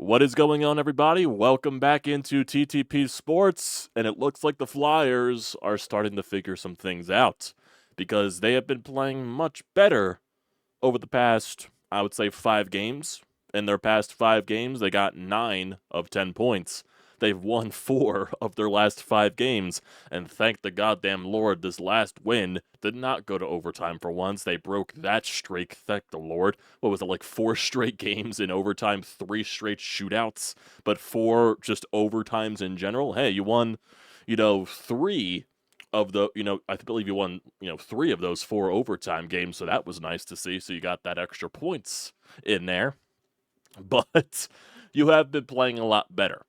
What is going on, everybody? Welcome back into TTP Sports, and it looks like the Flyers are starting to figure some things out because they have been playing much better over the past, I would say, 5 games. In their past 5 games, they got 9 of 10 points. They've won 4 of their last 5 games, and thank the goddamn Lord, this last win did not go to overtime for once. They broke that streak, thank the Lord. What was it, like 4 straight games in overtime, 3 straight shootouts, but 4 just overtimes in general? Hey, you won, 3 of the, I believe you won, 3 of those 4 overtime games, so that was nice to see. So you got that extra points in there. But you have been playing a lot better.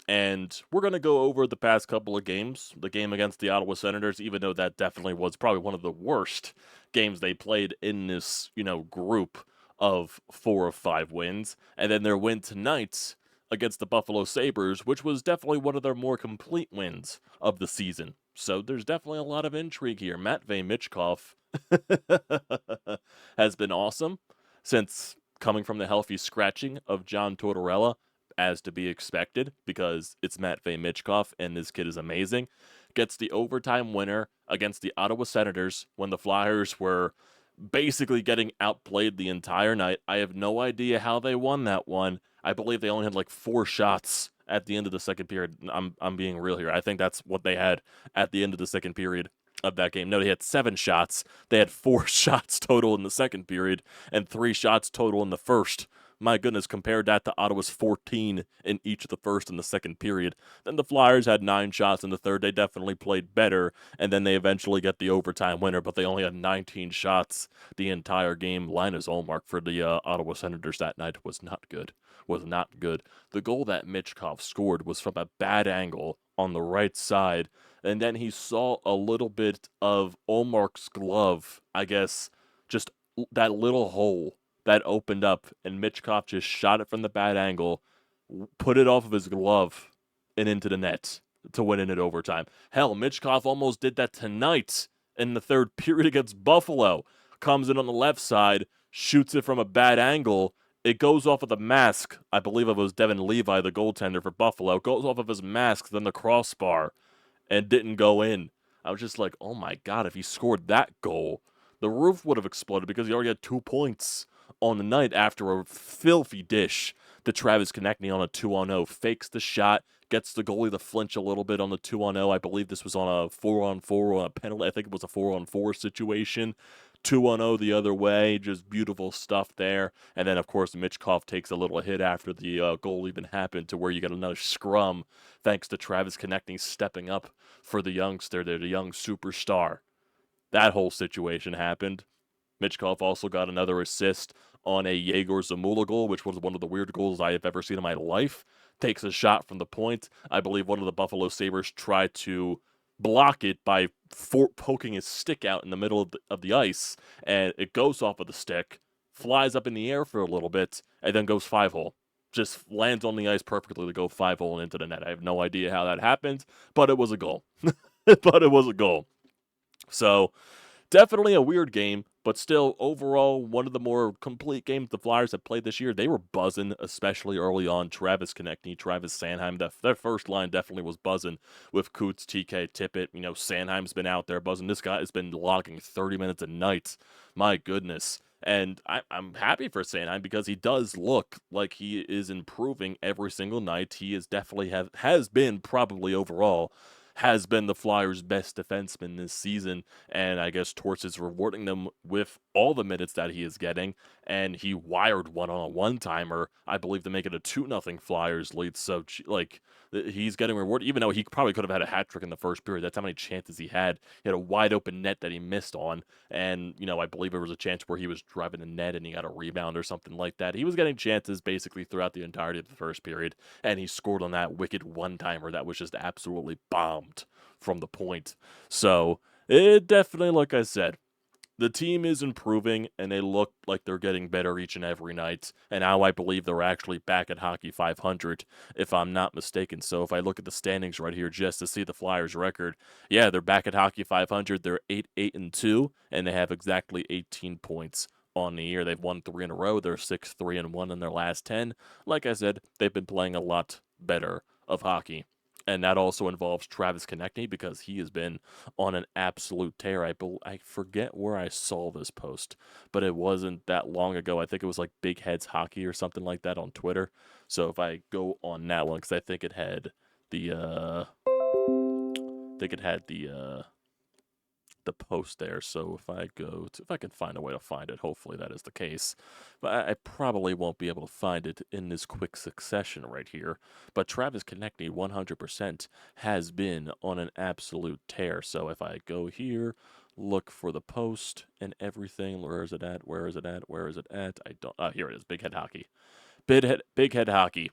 And we're going to go over the past couple of games. The game against the Ottawa Senators, even though that definitely was probably one of the worst games they played in this, group of 4 of 5 wins. And then their win tonight against the Buffalo Sabres, which was definitely one of their more complete wins of the season. So there's definitely a lot of intrigue here. Matvei Michkov has been awesome since coming from the healthy scratching of John Tortorella, as to be expected, because it's Matvei Michkov, and this kid is amazing. Gets the overtime winner against the Ottawa Senators when the Flyers were basically getting outplayed the entire night. I have no idea how they won that one. I believe they only had like 4 shots at the end of the second period. I'm being real here. I think that's what they had at the end of the second period of that game. No, they had 7 shots. They had 4 shots total in the second period and 3 shots total in the first. My goodness, compared that to Ottawa's 14 in each of the first and the second period. Then the Flyers had 9 shots in the third. They definitely played better, and then they eventually get the overtime winner, but they only had 19 shots the entire game. Linus Ullmark for the Ottawa Senators that night was not good. Was not good. The goal that Michkov scored was from a bad angle on the right side, and then he saw a little bit of Ullmark's glove, I guess, just that little hole that opened up, and Michkov just shot it from the bad angle, put it off of his glove, and into the net to win in overtime. Hell, Michkov almost did that tonight in the third period against Buffalo. Comes in on the left side, shoots it from a bad angle. It goes off of the mask. I believe it was Devin Levi, the goaltender for Buffalo. Goes off of his mask, then the crossbar, and didn't go in. I was just like, oh my God, if he scored that goal, the roof would have exploded because he already had 2 points on the night after a filthy dish to Travis Konechny on a 2-on-0. Fakes the shot, gets the goalie to flinch a little bit on the 2-on-0. I believe this was on a 4-on-4 or a penalty. I think it was a 4-on-4 situation. 2-on-0 the other way, just beautiful stuff there. And then, of course, Michkov takes a little hit after the goal even happened to where you got another scrum thanks to Travis Konechny stepping up for the youngster there, the young superstar. That whole situation happened. Michkov also got another assist on a Yegor Zamula goal, which was one of the weird goals I have ever seen in my life. Takes a shot from the point. I believe one of the Buffalo Sabres tried to block it by poking his stick out in the middle of the ice, and it goes off of the stick, flies up in the air for a little bit, and then goes 5-hole. Just lands on the ice perfectly to go 5-hole into the net. I have no idea how that happened, but it was a goal. But it was a goal. So, definitely a weird game, but still, overall, one of the more complete games the Flyers have played this year. They were buzzing, especially early on. Travis Konechny, Travis Sanheim, their first line definitely was buzzing with Coots, TK, Tippett. Sanheim's been out there buzzing. This guy has been logging 30 minutes a night. My goodness. And I'm happy for Sanheim because he does look like he is improving every single night. He is definitely has been probably overall has been the Flyers' best defenseman this season, and I guess Torts is rewarding them with all the minutes that he is getting, and he wired one on a one-timer, I believe, to make it a 2-0 Flyers lead, so, he's getting rewarded, even though he probably could have had a hat trick in the first period. That's how many chances he had. He had a wide-open net that he missed on, and, I believe there was a chance where he was driving the net and he got a rebound or something like that. He was getting chances basically throughout the entirety of the first period, and he scored on that wicked one-timer that was just absolutely bombed from the point. So, it definitely, like I said, the team is improving, and they look like they're getting better each and every night. And now I believe they're actually back at Hockey 500, if I'm not mistaken. So if I look at the standings right here just to see the Flyers' record, yeah, they're back at Hockey 500. They're 8-8-2, and they have exactly 18 points on the year. They've won 3 in a row. They're 6-3-1 in their last 10. Like I said, they've been playing a lot better of hockey. And that also involves Travis Konechny because he has been on an absolute tear. I forget where I saw this post, but it wasn't that long ago. I think it was like Big Heads Hockey or something like that on Twitter. So if I go on that one, because I think it had the the post there. So if I can find a way to find it, hopefully that is the case. But I probably won't be able to find it in this quick succession right here. But Travis Konechny 100% has been on an absolute tear. So if I go here, look for the post and everything, where is it at? Where is it at? Where is it at? I don't. Here it is. Big Head Hockey. Big Head Hockey.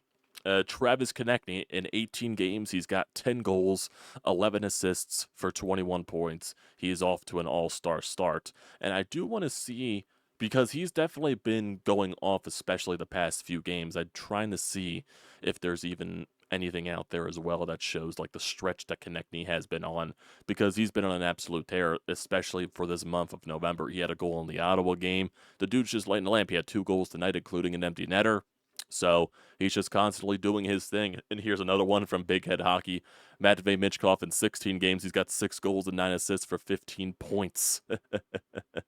Travis Konechny, in 18 games, he's got 10 goals, 11 assists for 21 points. He is off to an all-star start. And I do want to see, because he's definitely been going off, especially the past few games, I'm trying to see if there's even anything out there as well that shows like the stretch that Konechny has been on, because he's been on an absolute tear, especially for this month of November. He had a goal in the Ottawa game. The dude's just lighting the lamp. He had 2 goals tonight, including an empty netter. So he's just constantly doing his thing. And here's another one from Big Head Hockey. Matvei Michkov, in 16 games, he's got 6 goals and 9 assists for 15 points.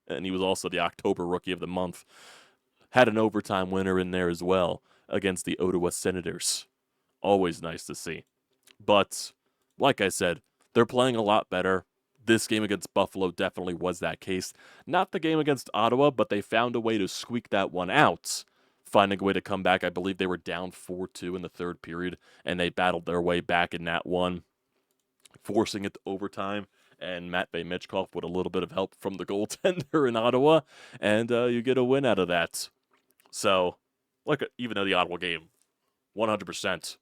And he was also the October Rookie of the Month. Had an overtime winner in there as well against the Ottawa Senators. Always nice to see. But, like I said, they're playing a lot better. This game against Buffalo definitely was that case. Not the game against Ottawa, but they found a way to squeak that one out, finding a way to come back. I believe they were down 4-2 in the third period, and they battled their way back in that one, forcing it to overtime. And Matvei Michkov with a little bit of help from the goaltender in Ottawa, and you get a win out of that. So, even though the Ottawa game, 100%,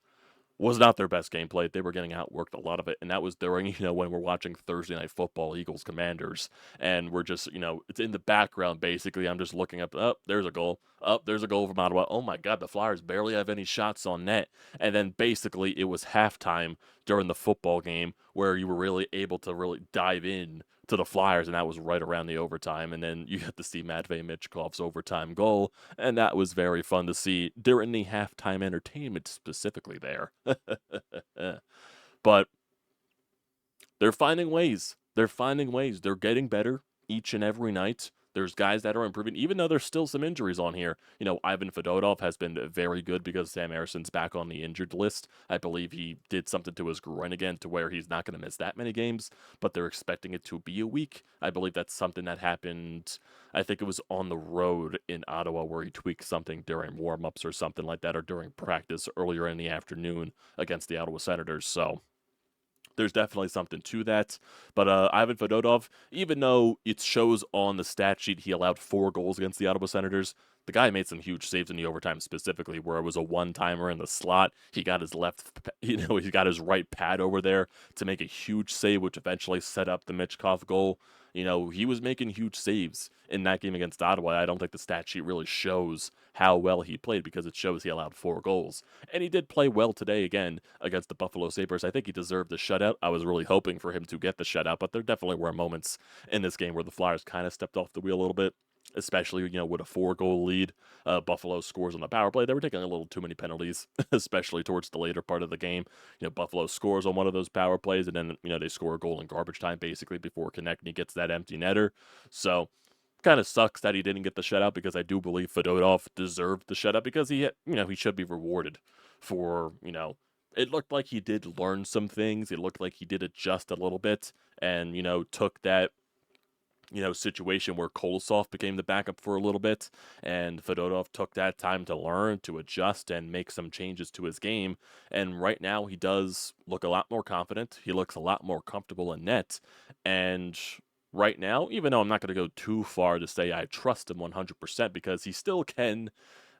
was not their best gameplay. They were getting outworked a lot of it, and that was during, when we're watching Thursday Night Football, Eagles Commanders, and we're just, it's in the background, basically. I'm just looking up, there's a goal. There's a goal from Ottawa. Oh my God, the Flyers barely have any shots on net. And then basically it was halftime during the football game where you were really able to really dive in to the Flyers, and that was right around the overtime. And then you got to see Matvei Michkov's overtime goal, and that was very fun to see during the halftime entertainment specifically there. But they're finding ways. They're finding ways. They're getting better each and every night. There's guys that are improving, even though there's still some injuries on here. Ivan Fedotov has been very good because Sam Harrison's back on the injured list. I believe he did something to his groin again to where he's not going to miss that many games, but they're expecting it to be a week. I believe that's something that happened, I think it was on the road in Ottawa where he tweaked something during warm-ups or something like that, or during practice earlier in the afternoon against the Ottawa Senators. So there's definitely something to that. But Ivan Fedotov, even though it shows on the stat sheet he allowed 4 goals against the Ottawa Senators, the guy made some huge saves in the overtime specifically, where it was a one-timer in the slot. He got his he got his right pad over there to make a huge save, which eventually set up the Michkov goal. He was making huge saves in that game against Ottawa. I don't think the stat sheet really shows how well he played because it shows he allowed 4 goals. And he did play well today again against the Buffalo Sabres. I think he deserved the shutout. I was really hoping for him to get the shutout, but there definitely were moments in this game where the Flyers kind of stepped off the wheel a little bit, especially, with a 4-goal lead. Buffalo scores on the power play. They were taking a little too many penalties, especially towards the later part of the game. Buffalo scores on one of those power plays, and then, they score a goal in garbage time, basically, before Konechny gets that empty netter. So, kind of sucks that he didn't get the shutout, because I do believe Fedotov deserved the shutout, because he should be rewarded for, it looked like he did learn some things. It looked like he did adjust a little bit and, took that situation where Kolosov became the backup for a little bit, and Fedotov took that time to learn, to adjust, and make some changes to his game. And right now, he does look a lot more confident. He looks a lot more comfortable in net. And right now, even though I'm not going to go too far to say I trust him 100%, because he still can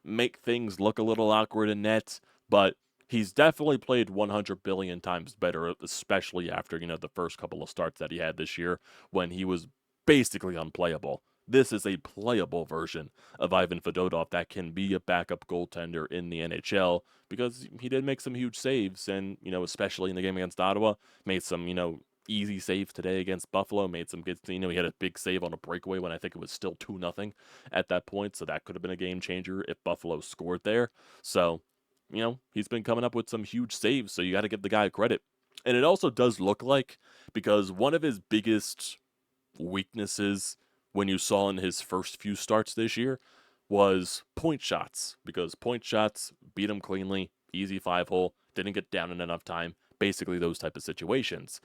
make things look a little awkward in net, but he's definitely played 100 billion times better, especially after, the first couple of starts that he had this year when he was basically unplayable. This is a playable version of Ivan Fedotov that can be a backup goaltender in the NHL, because he did make some huge saves, and, especially in the game against Ottawa, made some, easy saves today against Buffalo. Made some good, he had a big save on a breakaway when I think it was still 2-0 at that point. So that could have been a game changer if Buffalo scored there. So, he's been coming up with some huge saves. So you got to give the guy credit. And it also does look like, because one of his biggest weaknesses when you saw in his first few starts this year was point shots, because point shots beat him cleanly, easy 5-hole, didn't get down in enough time, basically those type of situations.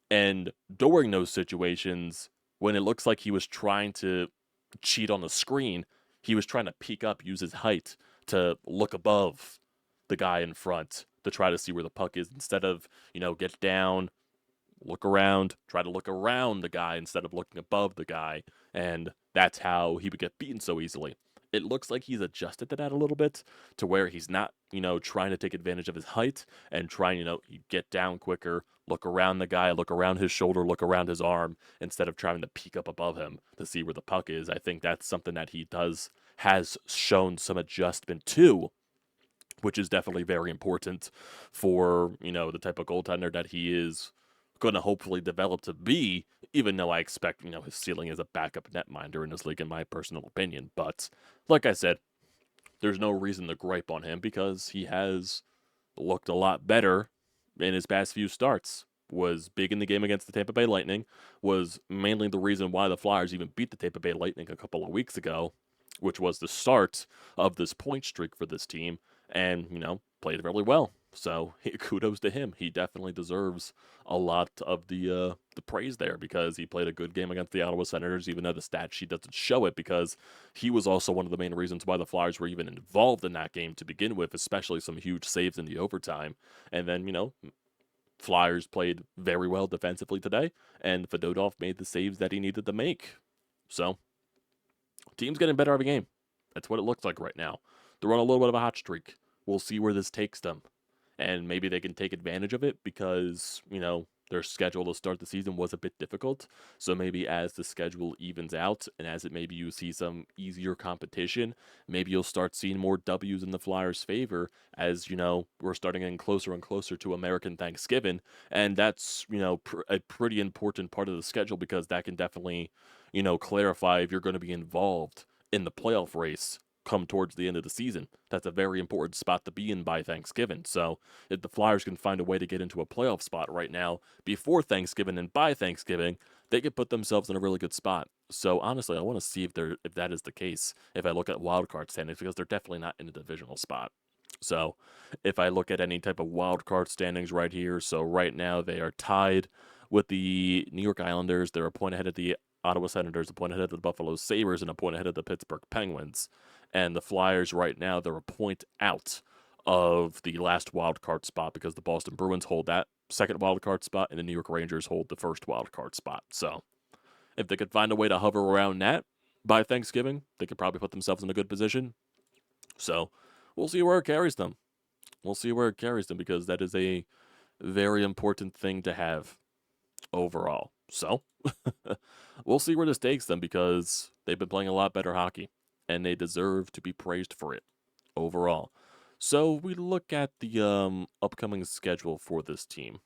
And during those situations, when it looks like he was trying to cheat on the screen, he was trying to peek up, use his height to look above the guy in front to try to see where the puck is, instead of, get down, look around, try to look around the guy instead of looking above the guy. And that's how he would get beaten so easily. It looks like he's adjusted to that a little bit, to where he's not, trying to take advantage of his height and trying, get down quicker, look around the guy, look around his shoulder, look around his arm, instead of trying to peek up above him to see where the puck is. I think that's something that has shown some adjustment to, which is definitely very important for, the type of goaltender that he is going to hopefully develop to be, even though I expect, his ceiling is a backup netminder in this league, in my personal opinion. But like I said, there's no reason to gripe on him, because he has looked a lot better in his past few starts. Was big in the game against the Tampa Bay Lightning, was mainly the reason why the Flyers even beat the Tampa Bay Lightning a couple of weeks ago, which was the start of this point streak for this team, and, played really well. So kudos to him. He definitely deserves a lot of the praise there, because he played a good game against the Ottawa Senators, even though the stat sheet doesn't show it, because he was also one of the main reasons why the Flyers were even involved in that game to begin with, especially some huge saves in the overtime. And then, Flyers played very well defensively today, and Fedotov made the saves that he needed to make. So, team's getting better every game. That's what it looks like right now. They're on a little bit of a hot streak. We'll see where this takes them. And maybe they can take advantage of it, because, their schedule to start the season was a bit difficult. So maybe as the schedule evens out, and as maybe you see some easier competition, maybe you'll start seeing more W's in the Flyers' favor, as, we're starting getting closer and closer to American Thanksgiving. And that's, a pretty important part of the schedule, because that can definitely, clarify if you're going to be involved in the playoff race come towards the end of the season. That's a very important spot to be in by Thanksgiving. So if the Flyers can find a way to get into a playoff spot right now before Thanksgiving and by Thanksgiving, they could put themselves in a really good spot. So honestly, I want to see if that is the case, if I look at wildcard standings, because they're definitely not in a divisional spot. So if I look at any type of wildcard standings right here, so right now they are tied with the New York Islanders. They're a point ahead of the Ottawa Senators, a point ahead of the Buffalo Sabres, and a point ahead of the Pittsburgh Penguins. And the Flyers right now, they're a point out of the last wild card spot, because the Boston Bruins hold that second wild card spot, and the New York Rangers hold the first wild card spot. So if they could find a way to hover around that by Thanksgiving, they could probably put themselves in a good position. So we'll see where it carries them. We'll see where it carries them, because that is a very important thing to have overall. So we'll see where this takes them, because they've been playing a lot better hockey, and they deserve to be praised for it overall. So we look at the upcoming schedule for this team,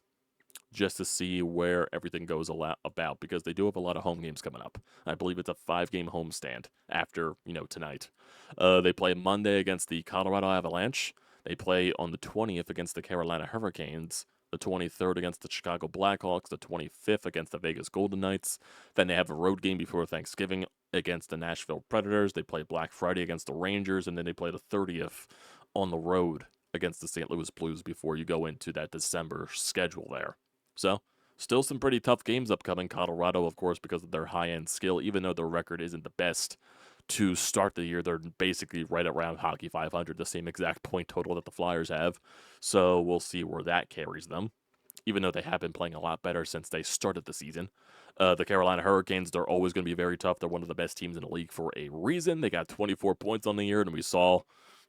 just to see where everything goes about, because they do have a lot of home games coming up. I believe it's a 5-game homestand after, tonight. They play Monday against the Colorado Avalanche. They play on the 20th against the Carolina Hurricanes, the 23rd against the Chicago Blackhawks, the 25th against the Vegas Golden Knights. Then they have a road game before Thanksgiving against the Nashville Predators. They play Black Friday against the Rangers, and then they play the 30th on the road against the St. Louis Blues before you go into that December schedule there. So, still some pretty tough games upcoming. Colorado, of course, because of their high-end skill, even though their record isn't the best to start the year, they're basically right around Hockey 500, the same exact point total that the Flyers have. So we'll see where that carries them, even though they have been playing a lot better since they started the season. The Carolina Hurricanes, they're always going to be very tough. They're one of the best teams in the league for a reason. They got 24 points on the year, and we saw,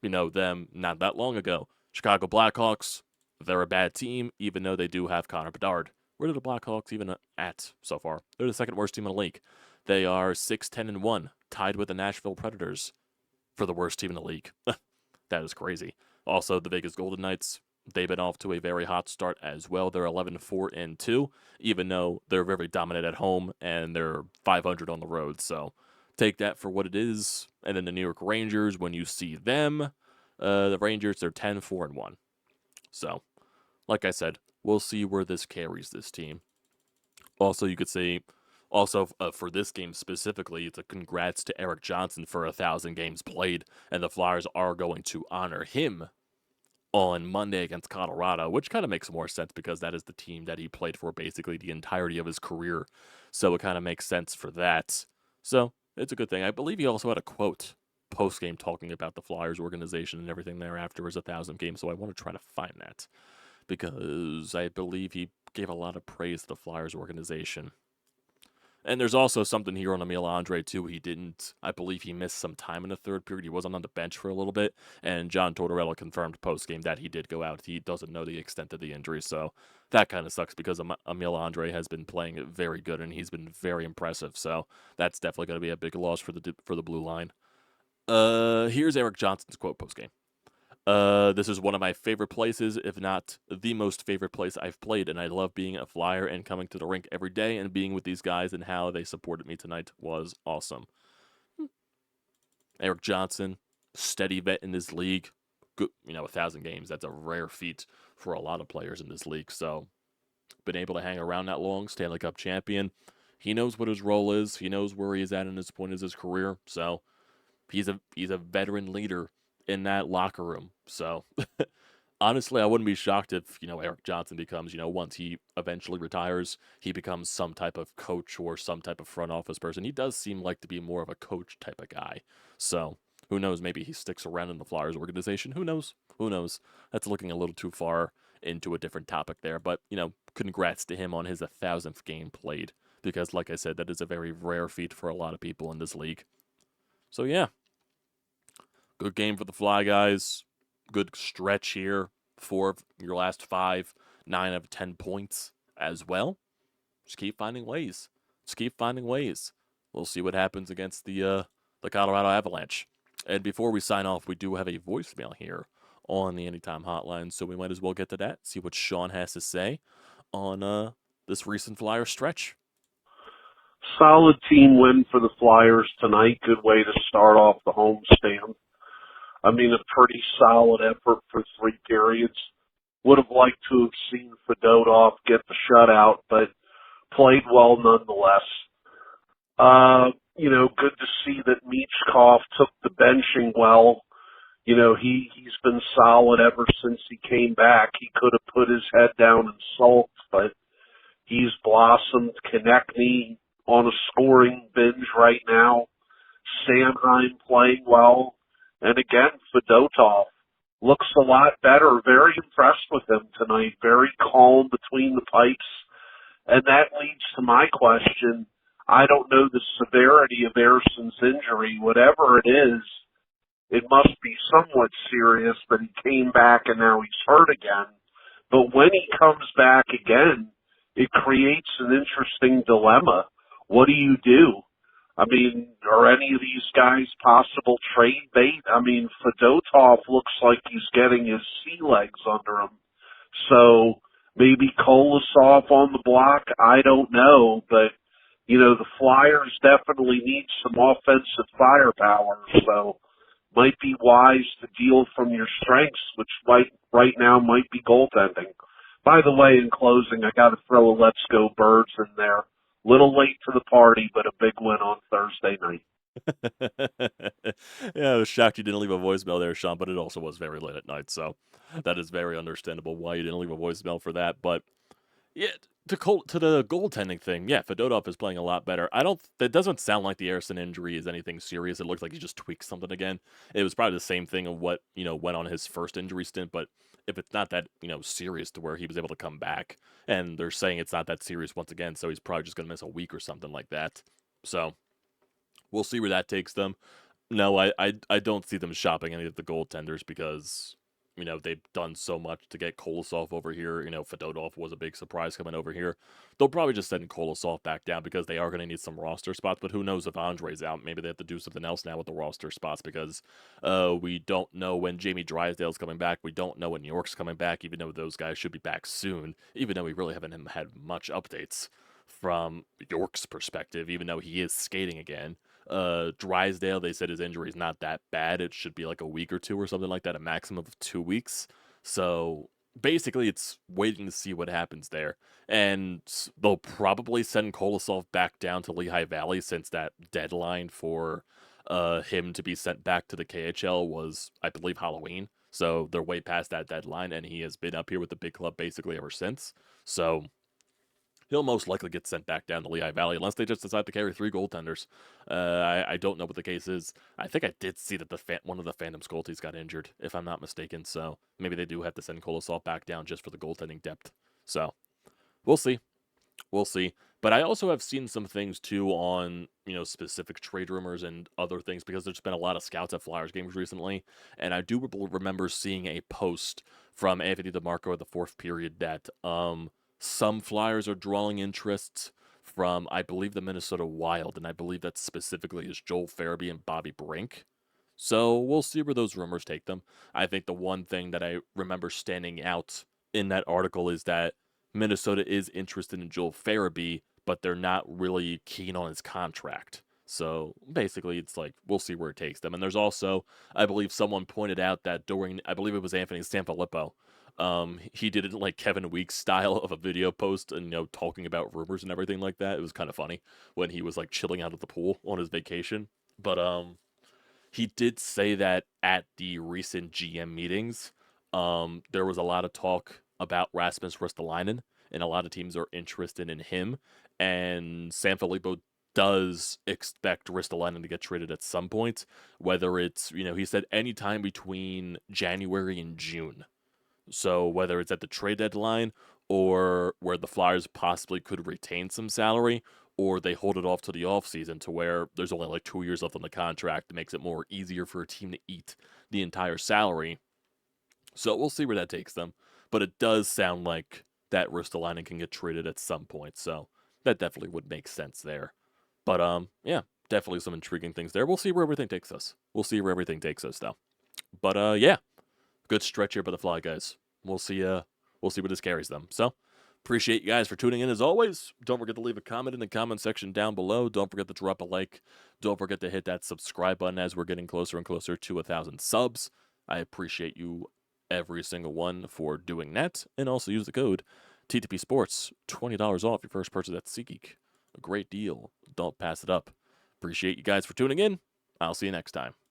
them not that long ago. Chicago Blackhawks, they're a bad team, even though they do have Connor Bedard. Where are the Blackhawks even at so far? They're the second worst team in the league. They are 6-10-1, tied with the Nashville Predators for the worst team in the league. That is crazy. Also, the Vegas Golden Knights, they've been off to a very hot start as well. They're 11-4-2, even though they're very dominant at home and they're 500 on the road. So take that for what it is. And then the New York Rangers, when you see them, the Rangers, they're 10-4-1. So, like I said, we'll see where this carries this team. Also, you could say, for this game specifically, it's a congrats to Eric Johnson for 1,000 games played, and the Flyers are going to honor him on Monday against Colorado, which kind of makes more sense because that is the team that he played for basically the entirety of his career. So it kind of makes sense for that. So it's a good thing. I believe he also had a quote post game talking about the Flyers organization and everything there after his 1,000 games. So I want to try to find that because I believe he gave a lot of praise to the Flyers organization. And there's also something here on Emil Andre, too. I believe he missed some time in the third period. He wasn't on the bench for a little bit. And John Tortorella confirmed post-game that he did go out. He doesn't know the extent of the injury. So that kind of sucks because Emil Andre has been playing very good and he's been very impressive. So that's definitely going to be a big loss for the blue line. Here's Eric Johnson's quote post-game. This is one of my favorite places, if not the most favorite place I've played, and I love being a Flyer and coming to the rink every day and being with these guys, and how they supported me tonight was awesome. Eric Johnson, steady vet in this league. Good, 1,000 games. That's a rare feat for a lot of players in this league. So, been able to hang around that long, Stanley Cup champion. He knows what his role is. He knows where he's at in his point of his career. So, he's a veteran leader in that locker room. So honestly, I wouldn't be shocked if, Eric Johnson becomes, once he eventually retires, he becomes some type of coach or some type of front office person. He does seem like to be more of a coach type of guy. So who knows? Maybe he sticks around in the Flyers organization. Who knows? Who knows? That's looking a little too far into a different topic there. But, congrats to him on his 1,000th game played. Because, like I said, that is a very rare feat for a lot of people in this league. So, yeah. Good game for the Fly guys. Good stretch here. 4 of your last 5, 9 out of 10 points as well. Just keep finding ways. We'll see what happens against the Colorado Avalanche. And before we sign off, we do have a voicemail here on the Anytime Hotline, so we might as well get to that. See what Sean has to say on this recent Flyer stretch. Solid team win for the Flyers tonight. Good way to start off the homestand. A pretty solid effort for 3 periods. Would have liked to have seen Fedotov get the shutout, but played well nonetheless. Good to see that Michkov took the benching well. He's been solid ever since he came back. He could have put his head down and sulked, but he's blossomed. Konechny on a scoring binge right now. Sanheim playing well. And again, Fedotov looks a lot better. Very impressed with him tonight. Very calm between the pipes. And that leads to my question. I don't know the severity of Erson's injury. Whatever it is, it must be somewhat serious, but he came back and now he's hurt again. But when he comes back again, it creates an interesting dilemma. What do you do? Are any of these guys possible trade bait? Fedotov looks like he's getting his sea legs under him. So maybe Kolosov on the block? I don't know. But, the Flyers definitely need some offensive firepower. So might be wise to deal from your strengths, which right now might be goaltending. By the way, in closing, I got to throw a Let's Go Birds in there. Little late to the party, but a big win on Thursday night. Yeah, I was shocked you didn't leave a voicemail there, Sean, but it also was very late at night, so that is very understandable why you didn't leave a voicemail for that. But yeah, to the goaltending thing, yeah, Fedotov is playing a lot better. That doesn't sound like the Ersson injury is anything serious. It looks like he just tweaked something again. It was probably the same thing of what, went on his first injury stint, but if it's not that, serious to where he was able to come back, and they're saying it's not that serious once again, so he's probably just going to miss a week or something like that. So we'll see where that takes them. No, I don't see them shopping any of the goaltenders because they've done so much to get Kolosov over here. Fedotov was a big surprise coming over here. They'll probably just send Kolosov back down because they are going to need some roster spots. But who knows if Andre's out? Maybe they have to do something else now with the roster spots because we don't know when Jamie Drysdale's coming back. We don't know when York's coming back, even though those guys should be back soon, even though we really haven't had much updates from York's perspective, even though he is skating again. Drysdale, they said his injury is not that bad. It should be like a week or two or something like that, a maximum of 2 weeks. So basically, it's waiting to see what happens there. And they'll probably send Kolosov back down to Lehigh Valley since that deadline for him to be sent back to the KHL was, I believe, Halloween. So they're way past that deadline, and he has been up here with the big club basically ever since. So he'll most likely get sent back down to Lehigh Valley unless they just decide to carry 3 goaltenders. I don't know what the case is. I think I did see that one of the Phantom Sculties got injured, if I'm not mistaken. So maybe they do have to send Kolosov back down just for the goaltending depth. So we'll see. We'll see. But I also have seen some things too on, specific trade rumors and other things because there's been a lot of scouts at Flyers games recently. And I do remember seeing a post from Anthony DeMarco at the 4th period that some Flyers are drawing interests from, I believe, the Minnesota Wild. And I believe that specifically is Joel Farabee and Bobby Brink. So we'll see where those rumors take them. I think the one thing that I remember standing out in that article is that Minnesota is interested in Joel Farabee, but they're not really keen on his contract. So basically, it's like we'll see where it takes them. And there's also, I believe, someone pointed out that I believe it was Anthony Sanfilippo. He did it like Kevin Weeks style of a video post and talking about rumors and everything like that. It was kind of funny when he was like chilling out at the pool on his vacation. But he did say that at the recent GM meetings, there was a lot of talk about Rasmus Ristolainen, and a lot of teams are interested in him. And Sanfilippo does expect Ristolainen to get traded at some point, whether it's, he said anytime between January and June. So whether it's at the trade deadline or where the Flyers possibly could retain some salary, or they hold it off to the offseason to where there's only like 2 years left on the contract, that makes it more easier for a team to eat the entire salary. So we'll see where that takes them. But it does sound like that Ristolainen can get traded at some point. So that definitely would make sense there. But yeah, definitely some intriguing things there. We'll see where everything takes us. We'll see where everything takes us though. But yeah, good stretch here by the Fly guys. We'll see where this carries them. So appreciate you guys for tuning in as always. Don't forget to leave a comment in the comment section down below. Don't forget to drop a like. Don't forget to hit that subscribe button as we're getting closer and closer to 1,000 subs. I appreciate you every single one for doing that. And also use the code TTPSPORTS, $20 off your first purchase at SEATGEEK. A great deal. Don't pass it up. Appreciate you guys for tuning in. I'll see you next time.